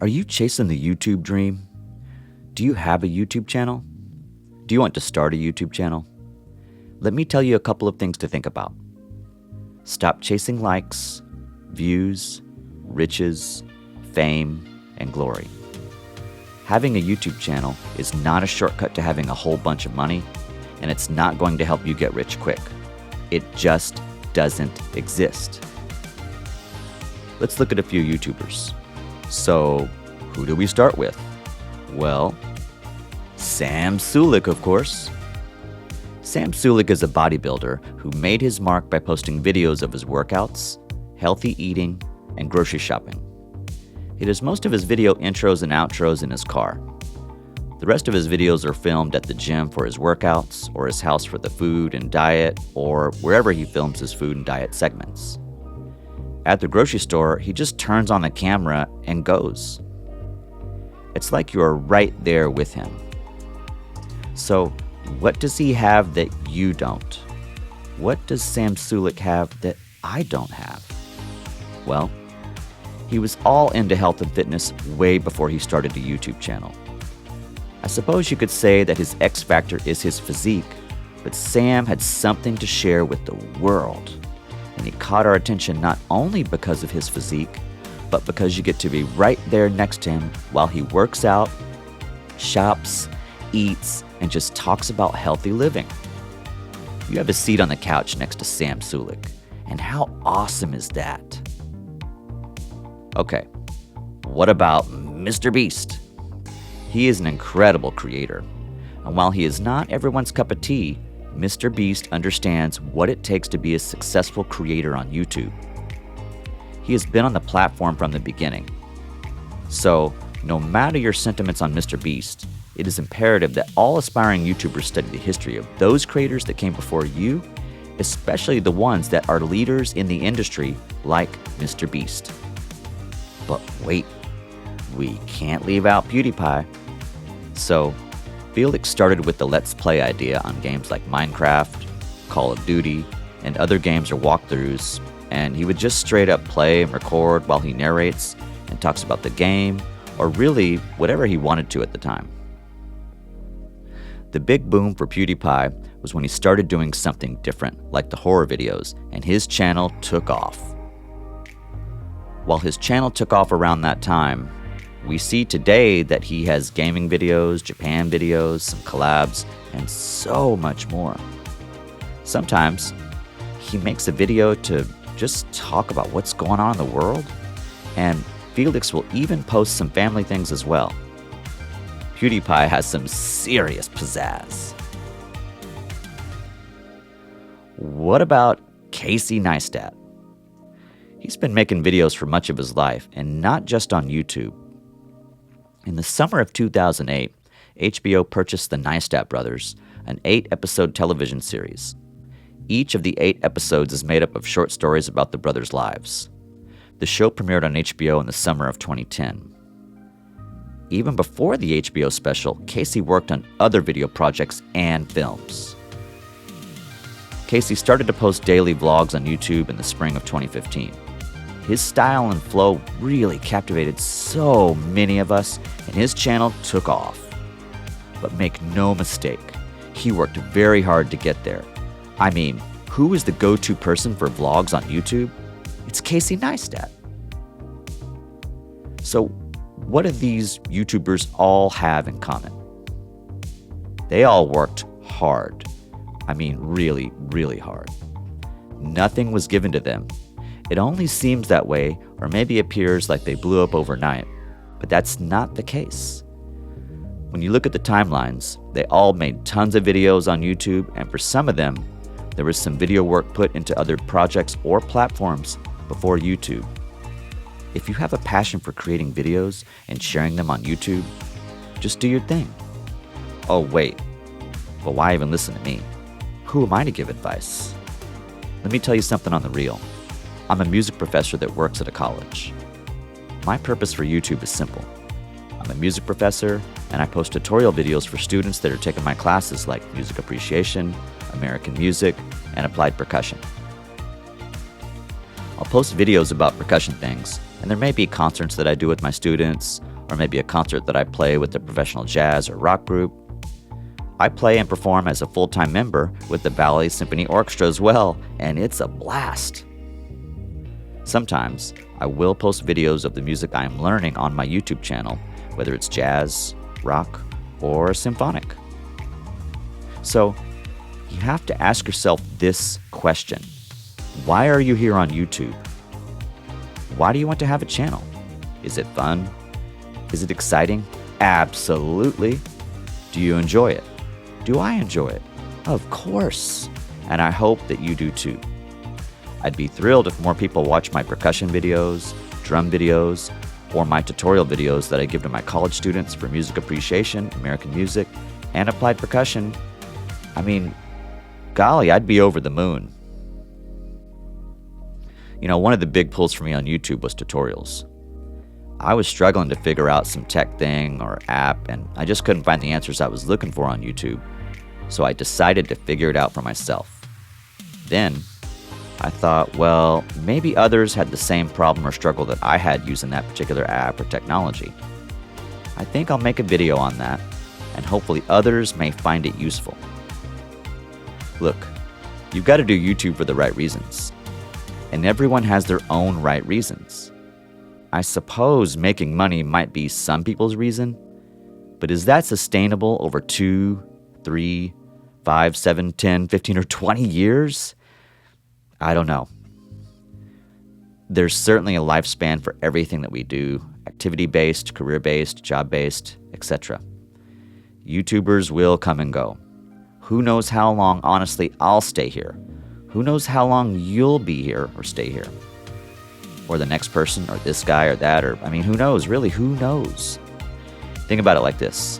Are you chasing the YouTube dream? Do you have a YouTube channel? Do you want to start a YouTube channel? Let me tell you a couple of things to think about. Stop chasing likes, views, riches, fame, and glory. Having a YouTube channel is not a shortcut to having a whole bunch of money, and it's not going to help you get rich quick. It just doesn't exist. Let's look at a few YouTubers. So, who do we start with? Well, Sam Sulek, of course. Sam Sulek is a bodybuilder who made his mark by posting videos of his workouts, healthy eating, and grocery shopping. He does most of his video intros and outros in his car. The rest of his videos are filmed at the gym for his workouts, or his house for the food and diet, or wherever he films his food and diet segments. At the grocery store, he just turns on the camera and goes. It's like you're right there with him. So, what does he have that you don't? What does Sam Sulek have that I don't have? Well, he was all into health and fitness way before he started a YouTube channel. I suppose you could say that his X factor is his physique, but Sam had something to share with the world. And he caught our attention not only because of his physique, but because you get to be right there next to him while he works out, shops, eats, and just talks about healthy living. You have a seat on the couch next to Sam Sulek, and how awesome is that? Okay, what about Mr. Beast? He is an incredible creator, and while he is not everyone's cup of tea, Mr. Beast understands what it takes to be a successful creator on YouTube. He has been on the platform from the beginning. So, no matter your sentiments on Mr. Beast, it is imperative that all aspiring YouTubers study the history of those creators that came before you, especially the ones that are leaders in the industry like Mr. Beast. But wait, we can't leave out PewDiePie. So, Felix started with the Let's Play idea on games like Minecraft, Call of Duty, and other games or walkthroughs, and he would just straight up play and record while he narrates and talks about the game, or really whatever he wanted to at the time. The big boom for PewDiePie was when he started doing something different, like the horror videos, and his channel took off. While his channel took off around that time, we see today that he has gaming videos, Japan videos, some collabs, and so much more. Sometimes, he makes a video to just talk about what's going on in the world, and Felix will even post some family things as well. PewDiePie has some serious pizzazz. What about Casey Neistat? He's been making videos for much of his life, and not just on YouTube. In the summer of 2008, HBO purchased the Neistat brothers, an 8-episode television series. Each of the 8 episodes is made up of short stories about the brothers' lives. The show premiered on HBO in the summer of 2010. Even before the HBO special, Casey worked on other video projects and films. Casey started to post daily vlogs on YouTube in the spring of 2015. His style and flow really captivated so many of us, and his channel took off. But make no mistake, he worked very hard to get there. I mean, who is the go-to person for vlogs on YouTube? It's Casey Neistat. So, what do these YouTubers all have in common? They all worked hard. I mean, really, really hard. Nothing was given to them. It only seems that way, or maybe appears like they blew up overnight, but that's not the case. When you look at the timelines, they all made tons of videos on YouTube, and for some of them, there was some video work put into other projects or platforms before YouTube. If you have a passion for creating videos and sharing them on YouTube, just do your thing. Oh wait, but why even listen to me? Who am I to give advice? Let me tell you something on the real. I'm a music professor that works at a college. My purpose for YouTube is simple. I'm a music professor, and I post tutorial videos for students that are taking my classes like music appreciation, American music, and applied percussion. I'll post videos about percussion things, And there may be concerts that I do with my students, or maybe a concert that I play with a professional jazz or rock group. I play and perform as a full-time member with the Ballet Symphony Orchestra as well, and it's a blast. Sometimes I will post videos of the music I am learning on my YouTube channel, whether it's jazz, rock, or symphonic. So, you have to ask yourself this question. Why are you here on YouTube? Why do you want to have a channel? Is it fun? Is it exciting? Absolutely. Do you enjoy it? Do I enjoy it? Of course. And I hope that you do too. I'd be thrilled if more people watch my percussion videos, drum videos, or my tutorial videos that I give to my college students for music appreciation, American music, and applied percussion. I mean, golly, I'd be over the moon. You know, one of the big pulls for me on YouTube was tutorials. I was struggling to figure out some tech thing or app, and I just couldn't find the answers I was looking for on YouTube. So I decided to figure it out for myself. Then, I thought, well, maybe others had the same problem or struggle that I had using that particular app or technology. I think I'll make a video on that, and hopefully others may find it useful. Look, you've got to do YouTube for the right reasons. And everyone has their own right reasons. I suppose making money might be some people's reason, but is that sustainable over 2, 3, 5, 7, 10, 15, or 20 years? I don't know. There's certainly a lifespan for everything that we do, activity-based, career-based, job-based, etc. YouTubers will come and go. Who knows how long, honestly, I'll stay here? Who knows how long you'll be here or stay here? Or the next person, or this guy or that, or, who knows? Really, who knows? Think about it like this.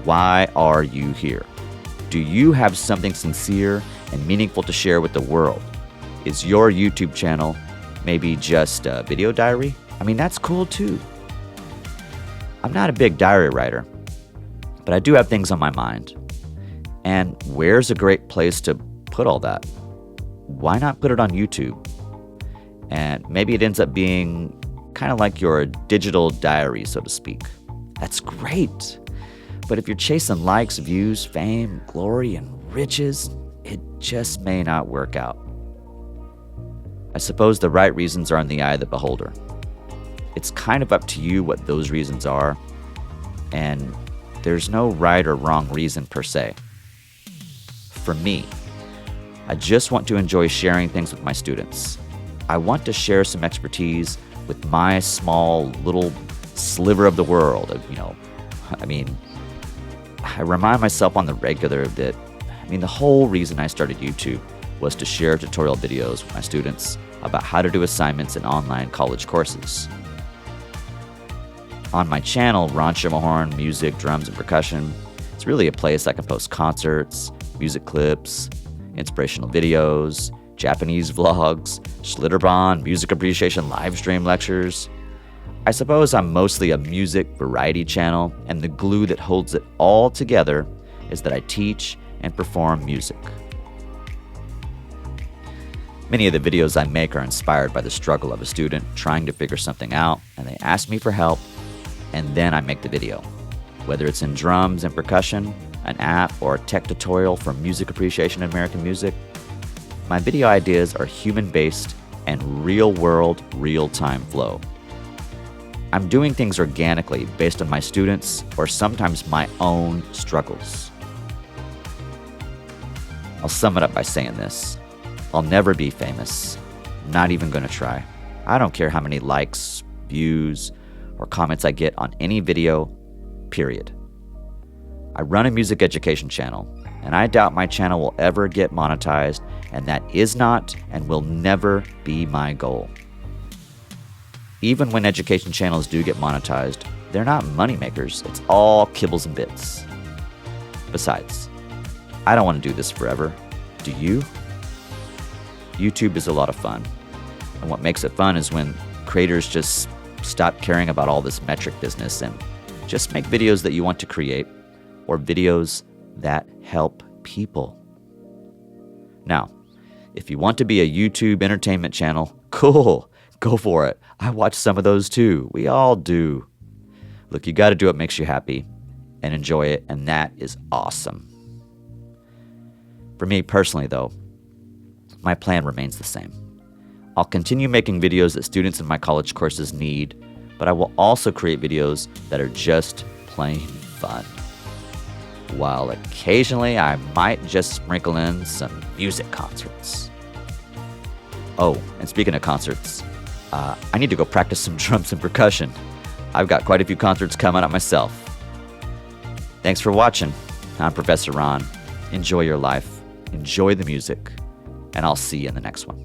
Why are you here? Do you have something sincere and meaningful to share with the world? Is your YouTube channel maybe just a video diary? That's cool too. I'm not a big diary writer, but I do have things on my mind. And where's a great place to put all that? Why not put it on YouTube? And maybe it ends up being kind of like your digital diary, so to speak. That's great. But if you're chasing likes, views, fame, glory, and riches, it just may not work out. I suppose the right reasons are in the eye of the beholder. It's kind of up to you what those reasons are, and there's no right or wrong reason per se. For me, I just want to enjoy sharing things with my students. I want to share some expertise with my small little sliver of the world. I remind myself on the regular that, the whole reason I started YouTube was to share tutorial videos with my students about how to do assignments in online college courses. On my channel, Schermerhorn, Music, Drums, and Percussion, it's really a place I can post concerts, music clips, inspirational videos, Japanese vlogs, Schlitterbahn, music appreciation live stream lectures. I suppose I'm mostly a music variety channel, and the glue that holds it all together is that I teach and perform music. Many of the videos I make are inspired by the struggle of a student trying to figure something out, and they ask me for help, and then I make the video. Whether it's in drums and percussion, an app, or a tech tutorial for music appreciation in American music, my video ideas are human-based and real-world, real-time flow. I'm doing things organically based on my students or sometimes my own struggles. I'll sum it up by saying this. I'll never be famous. I'm not even going to try. I don't care how many likes, views, or comments I get on any video, period. I run a music education channel, and I doubt my channel will ever get monetized, and that is not and will never be my goal. Even when education channels do get monetized, they're not moneymakers. It's all kibbles and bits. Besides, I don't want to do this forever. Do you? YouTube is a lot of fun. And what makes it fun is when creators just stop caring about all this metric business and just make videos that you want to create or videos that help people. Now, if you want to be a YouTube entertainment channel, cool. Go for it. I watch some of those too. We all do. Look, you got to do what makes you happy and enjoy it, and that is awesome. For me personally, though, my plan remains the same. I'll continue making videos that students in my college courses need, but I will also create videos that are just plain fun. While occasionally I might just sprinkle in some music concerts. Oh, and speaking of concerts, I need to go practice some drums and percussion. I've got quite a few concerts coming up myself. Thanks for watching. I'm Professor Ron. Enjoy your life, enjoy the music, and I'll see you in the next one.